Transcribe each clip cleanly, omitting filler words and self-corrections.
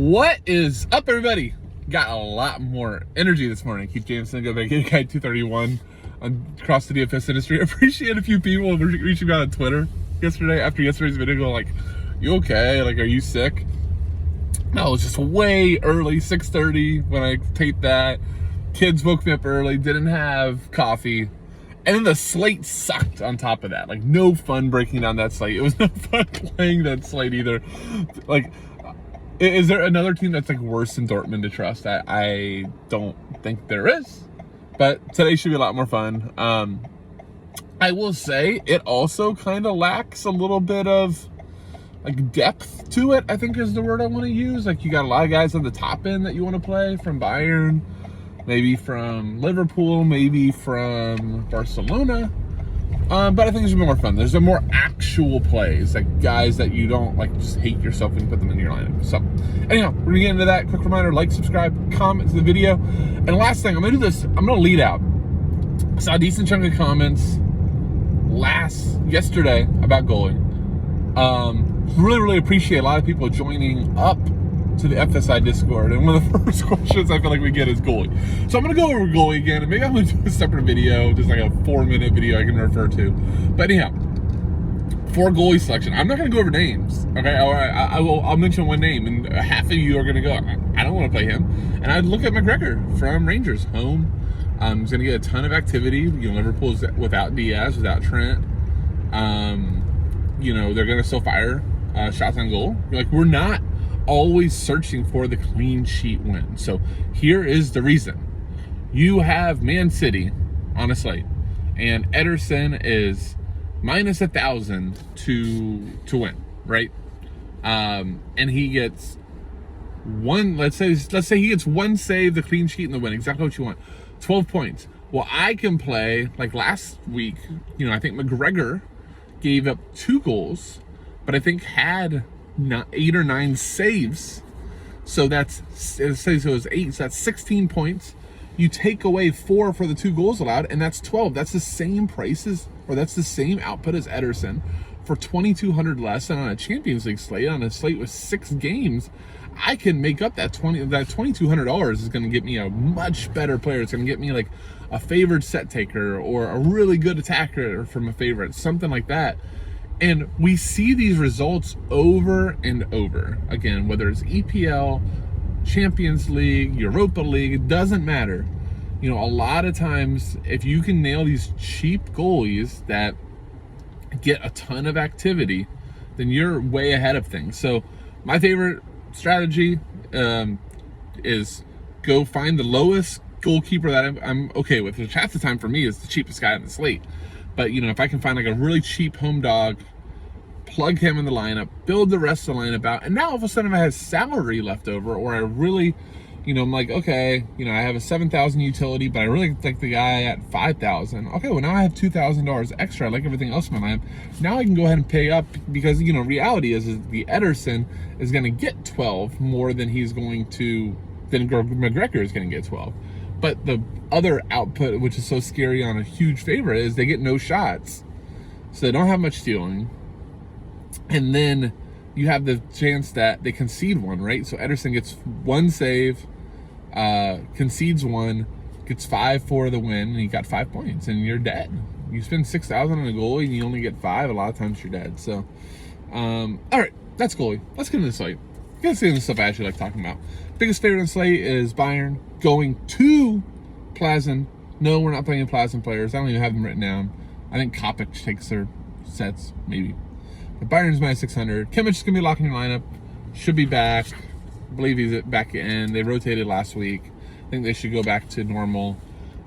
What is up, everybody? Got a lot more energy this morning. Keith Jameson, go back, guy 231 across the DFS industry. I appreciate a few people reaching out on Twitter yesterday after yesterday's video, going like, "You okay? Like, are you sick?" No, it was just way early, 6:30 when I taped that. Kids woke me up early, didn't have coffee. And then the slate sucked on top of that. Like, no fun breaking down that slate. It was no fun playing that slate either. Like, is there another team that's like worse than Dortmund to trust? I don't think there is. But today should be a lot more fun. I will say it also kind of lacks a little bit of like depth to it, I think is the word I want to use. Like, you got a lot of guys on the top end that you want to play from Bayern, maybe from Liverpool, maybe from Barcelona. But I think it's a bit more fun. There's a more actual plays, like guys that you don't like just hate yourself when you put them in your lineup. So anyhow, we're gonna get into that. Quick reminder, like, subscribe, comment to the video. And last thing, I'm gonna do this, I'm gonna lead out. I saw a decent chunk of comments yesterday about goalie. Really appreciate a lot of people joining up to the FSI Discord, and one of the first questions I feel like we get is goalie. So I'm gonna go over goalie again, and maybe I'm gonna do a separate video, just like a 4-minute video I can refer to. But anyhow, for goalie selection, I'm not gonna go over names, okay? I'll mention one name, and half of you are gonna go, I don't want to play him. And I'd look at McGregor from Rangers, home. He's gonna get a ton of activity. You know, Liverpool's without Diaz, without Trent. You know, they're gonna still fire shots on goal. Like, we're not always searching for the clean sheet win. So here is the reason. You have Man City on a slate, and Ederson is minus 1,000 to win, right? And he gets one. Let's say he gets one save, the clean sheet, and the win. Exactly what you want. 12 points. Well, I can play like last week. You know, I think McGregor gave up 2 goals, but I think had 8 or 9 saves. So that's, so it was 8, so that's 16 points. You take away 4 for the 2 goals allowed, and that's 12. That's the same prices, or that's the same output as Ederson for 2,200 less than on a Champions League slate. On a slate with 6 games, I can make up that $2,200 is going to get me a much better player. It's going to get me like a favored set taker or a really good attacker from a favorite, something like that. And we see these results over and over again, whether it's EPL, Champions League, Europa League, it doesn't matter. You know, a lot of times, if you can nail these cheap goalies that get a ton of activity, then you're way ahead of things. So my favorite strategy is go find the lowest goalkeeper that I'm okay with, which half the time for me is the cheapest guy on the slate. But, you know, if I can find like a really cheap home dog, plug him in the lineup, build the rest of the lineup out, and now all of a sudden if I have salary left over, or I really, you know, I'm like, okay, you know, I have a 7,000 utility, but I really like the guy at 5,000. Okay, well, now I have $2,000 extra. I like everything else in my lineup. Now I can go ahead and pay up, because, you know, reality is the Ederson is going to get 12 more than McGregor is going to get 12. But the other output, which is so scary on a huge favorite, is they get no shots. So they don't have much stealing. And then you have the chance that they concede one, right? So Ederson gets 1 save, concedes 1, gets 5 for the win, and you got 5 points, and you're dead. You spend 6,000 on a goalie, and you only get 5. A lot of times you're dead. So, all right, that's goalie. Let's get into the slate. Let's get into the stuff I actually like talking about. Biggest favorite on the slate is Bayern going to Plazen. No, we're not playing Plazen players. I don't even have them written down. I think Kopic takes their sets, maybe. But Bayern's minus 600. Kimmich is going to be locking your lineup. Should be back. I believe he's back in. They rotated last week. I think they should go back to normal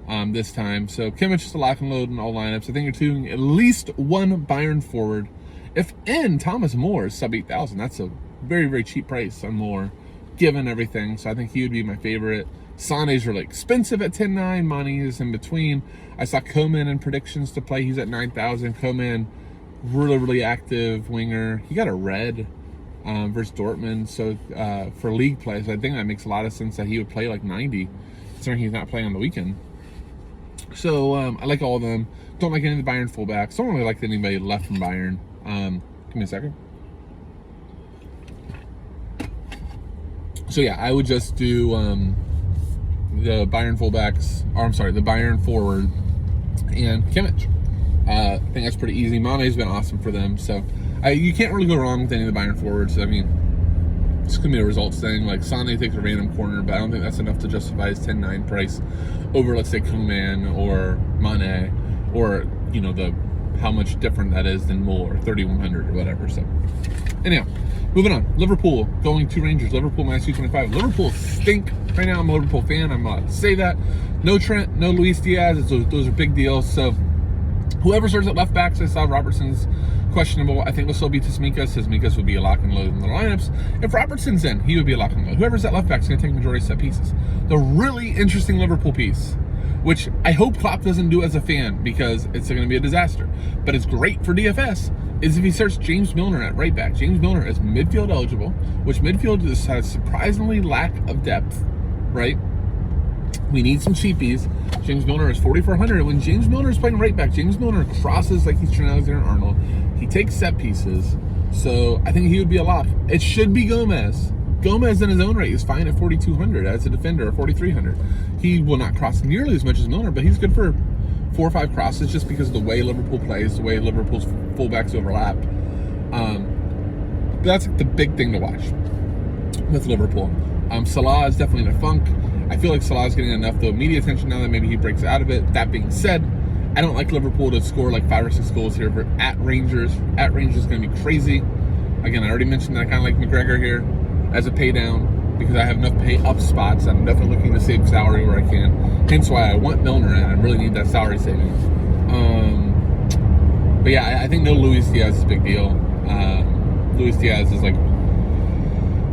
this time. So Kimmich is a lock and load in all lineups. I think you're doing at least one Bayern forward. If Thomas Moore is sub 8,000, that's a very cheap price on Moore, given everything. So I think he would be my favorite. Sane's really expensive at 10.9. Money is in between. I saw Coman in predictions to play. He's at 9,000. Coman, really active winger. He got a red versus Dortmund. So for league play, so I think that makes a lot of sense that he would play like 90, considering he's not playing on the weekend. So I like all of them. Don't like any of the Bayern fullbacks. Don't really like anybody left from Bayern. Give me a second. So yeah, I would just do the Bayern fullbacks, or I'm sorry, the Bayern forward and Kimmich. I think that's pretty easy. Mane's been awesome for them, so you can't really go wrong with any of the Bayern forwards. I mean, it's going to be a results thing. Like, Sané takes a random corner, but I don't think that's enough to justify his 10-9 price over, let's say, Koeman or Mane, or, you know, how much different that is than Muller, 3,100 or whatever. So, anyhow, moving on. Liverpool going to Rangers. Liverpool minus 225. Liverpool stink right now. I'm a Liverpool fan. I'm allowed to say that. No Trent, no Luis Diaz. Those are big deals. So, whoever starts at left backs, I saw Robertson's questionable. I think will still be Tsimikas. Tsimikas would be a lock and load in the lineups. If Robertson's in, he would be a lock and load. Whoever's at left back is going to take majority set pieces. The really interesting Liverpool piece, which I hope Klopp doesn't do as a fan because it's going to be a disaster, but it's great for DFS, is if he starts James Milner at right back. James Milner is midfield eligible, which midfield just has surprisingly lack of depth, right? We need some cheapies. James Milner is 4,400. When James Milner is playing right back, James Milner crosses like he's Trent Alexander-Arnold. He takes set pieces. So I think he would be a lock. It should be Gomez. Gomez in his own right is fine at 4,200 as a defender, or 4,300. He will not cross nearly as much as Milner, but he's good for 4 or 5 crosses just because of the way Liverpool plays, the way Liverpool's fullbacks overlap. But that's the big thing to watch with Liverpool. Salah is definitely in a funk. I feel like Salah is getting enough, though, media attention now that maybe he breaks out of it. That being said, I don't like Liverpool to score like 5 or 6 goals here at Rangers. At Rangers is going to be crazy. Again, I already mentioned that I kind of like McGregor here as a pay down because I have enough pay up spots. I'm definitely looking to save salary where I can. Hence why I want Milner in. I really need that salary saving. But yeah, I think no Luis Diaz is a big deal. Luis Diaz is like,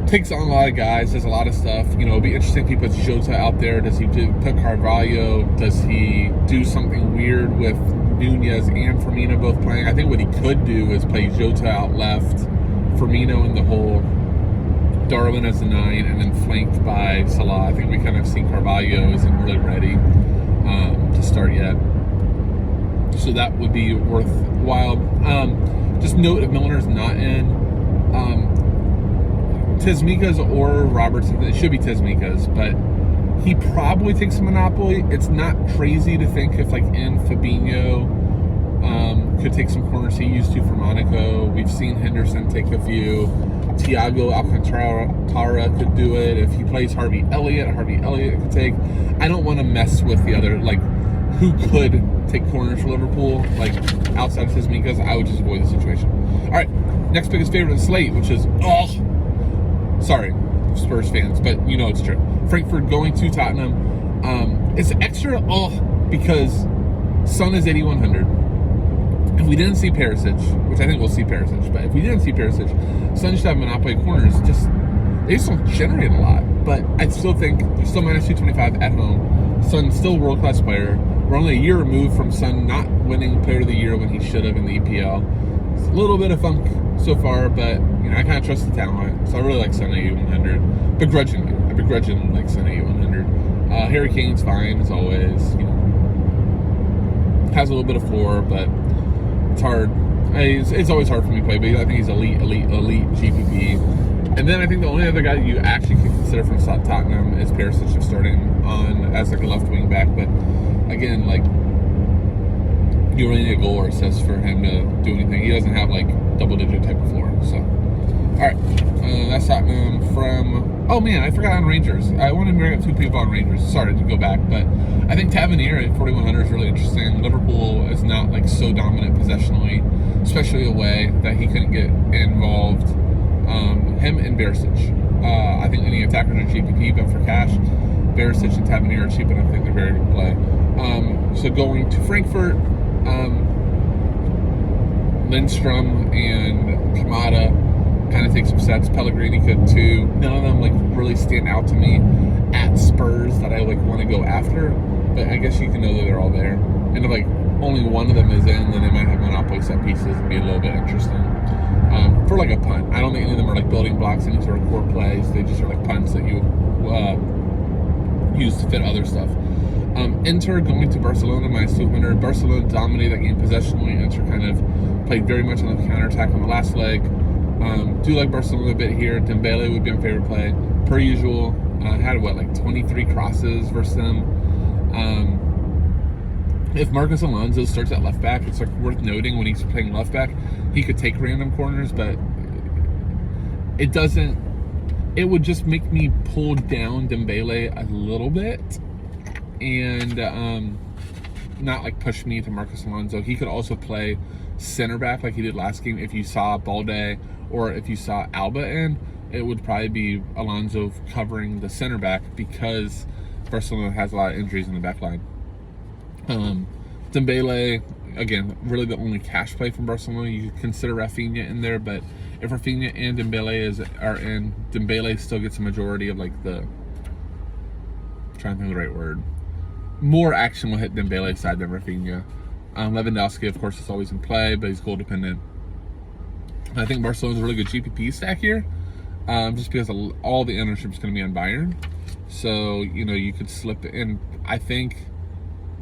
takes on a lot of guys, does a lot of stuff. You know, it'll be interesting if he puts Jota out there. Does he put Carvalho? Does he do something weird with Nunez and Firmino both playing? I think what he could do is play Jota out left, Firmino in the hole, Darwin as a 9, and then flanked by Salah. I think we kind of seen Carvalho isn't really ready to start yet. So that would be worthwhile. Just note if Milner's not in, Tsimikas or Robertson, it should be Tsimikas, but he probably takes a monopoly. It's not crazy to think if, like, in Fabinho could take some corners he used to for Monaco. We've seen Henderson take a few. Thiago Alcantara could do it. If he plays Harvey Elliott could take. I don't want to mess with the other, like, who could take corners for Liverpool, like, outside of Tsimikas. I would just avoid the situation. All right, next biggest favorite in slate, which is, sorry, Spurs fans, but you know it's true. Frankfurt going to Tottenham. It's extra because Son is 8,100. If we didn't see Perisic, which I think we'll see Perisic, but if we didn't see Perisic, Son should have monopoly corners. They just don't generate a lot. But I still think you're still minus 225 at home. Son's still a world-class player. We're only a year removed from Son not winning Player of the Year when he should have in the EPL. It's a little bit of funk so far, but you know I kind of trust the talent, so I really like Son at 8,100. Begrudgingly, I begrudgingly like Son at 8,100. Harry Kane's fine as always. You know, has a little bit of floor, but it's hard. It's always hard for me to play, but I think he's elite GPP. And then I think the only other guy that you actually can consider from Tottenham is Perisic starting on as like a left wing back, but again, like, you really need a goal or assist for him to do anything. He doesn't have like double-digit type of floor. So, all right, that's Tottenham from. Oh man, I forgot on Rangers. I wanted to bring up 2 people on Rangers. Sorry to go back, but I think Tavernier at 4,100 is really interesting. Liverpool is not like so dominant possessionally, especially away, that he couldn't get involved. Him and Barisic. I think any attackers are GPP, but for cash, Barisic and Tavernier are cheap enough. I think they're very good to play. So going to Frankfurt. Lindstrom and Kamada kind of take some sets. Pellegrini could too. None of them like really stand out to me at Spurs that I like want to go after. But I guess you can know that they're all there. And if like only one of them is in, then they might have monopoly set pieces and be a little bit interesting. For like a punt, I don't think any of them are like building blocks, any sort of core plays. They just are like punts that you use to fit other stuff. Inter going to Barcelona minus 200. Barcelona dominated that game possessionally. Inter kind of played very much on the counterattack on the last leg. Do like Barcelona a bit here. Dembele would be my favorite play. per usual. Had what, like 23 crosses versus them. If Marcos Alonso starts at left back, it's like worth noting when he's playing left back, he could take random corners, but it doesn't. It would just make me pull down Dembele a little bit, and not like push me to Marcos Alonso. He could also play center back like he did last game. If you saw Balde or if you saw Alba in, it would probably be Alonso covering the center back because Barcelona has a lot of injuries in the back line. Dembele, again, really the only cash play from Barcelona. You could consider Rafinha in there, but if Rafinha and Dembele are in, Dembele still gets a majority of like I'm trying to think of the right word. More action will hit Dembele's side than Rafinha. Lewandowski, of course, is always in play, but he's goal dependent. I think Barcelona's a really good GPP stack here, just because all the ownership is going to be on Bayern. So, you could slip in. I think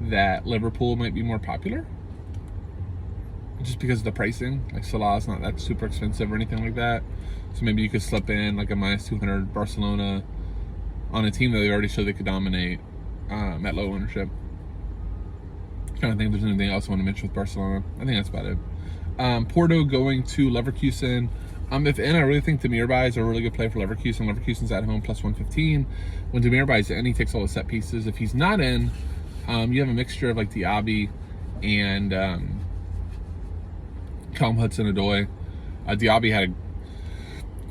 that Liverpool might be more popular just because of the pricing. Like Salah's not that super expensive or anything like that. So maybe you could slip in like a minus 200 Barcelona on a team that they already showed they could dominate at low ownership. I don't think there's anything else I want to mention with Barcelona. I think that's about it. Porto going to Leverkusen. If in, I really think Demirbay is a really good play for Leverkusen. Leverkusen's at home plus 115. When Demirbay's in, he takes all the set pieces. If he's not in, you have a mixture of like Diaby and Callum Hudson-Odoi. Diaby had an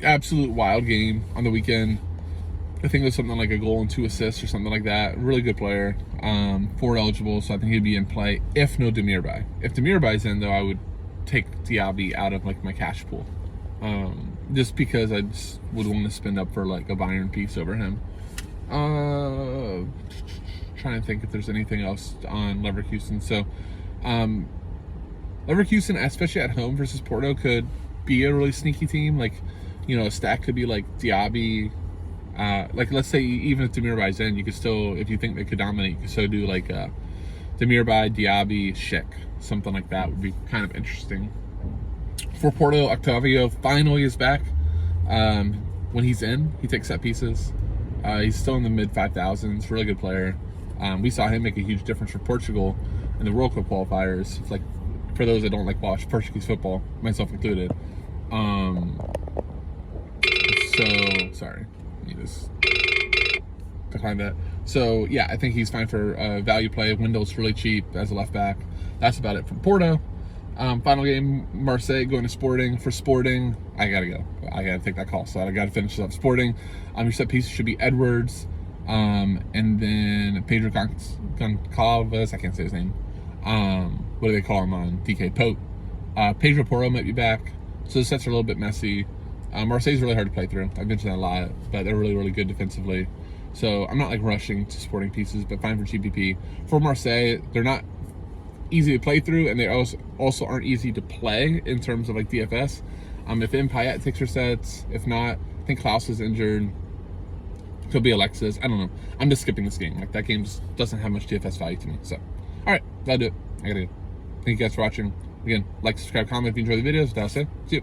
absolute wild game on the weekend. I think it was something like a goal and 2 assists or something like that. Really good player. Forward eligible, so I think he'd be in play if no Demirbay. If Demirbay's in, though, I would take Diaby out of like my cash pool. Just because I just would want to spend up for like a Bayern piece over him. Trying to think if there's anything else on Leverkusen. So Leverkusen, especially at home versus Porto, could be a really sneaky team. Like, a stack could be like Diaby. Like, let's say even if Demirbay's in, you could still, if you think they could dominate, you could still do like Demirbay, Diaby, Schick. Something like that would be kind of interesting. For Porto, Octavio finally is back. When he's in, he takes set pieces. He's still in the mid 5,000s. Really good player. We saw him make a huge difference for Portugal in the World Cup qualifiers. It's like, for those that don't like watch Portuguese football, myself included. So sorry, let me just decline that. So yeah, I think he's fine for value play. Window's really cheap as a left back. That's about it from Porto. Final game, Marseille going to Sporting. For Sporting, I gotta go. I gotta take that call, so I gotta finish this up. Sporting, your set pieces should be Edwards, and then Pedro Goncalves. I can't say his name. What do they call him on DK? Pope. Pedro Porro might be back. So the sets are a little bit messy. Marseille's really hard to play through. I've mentioned that a lot, but they're really, really good defensively. So I'm not like rushing to Sporting pieces, but fine for GPP. For Marseille, they're not easy to play through, and they also aren't easy to play in terms of like DFS. If Payet takes her sets, if not, I think Klaus is injured. Could be Alexis. I don't know. I'm just skipping this game. Like, that game just doesn't have much DFS value to me. So, all right, that'll do it. I gotta go. Thank you guys for watching. Again, like, subscribe, comment if you enjoy the videos. That's it. See you.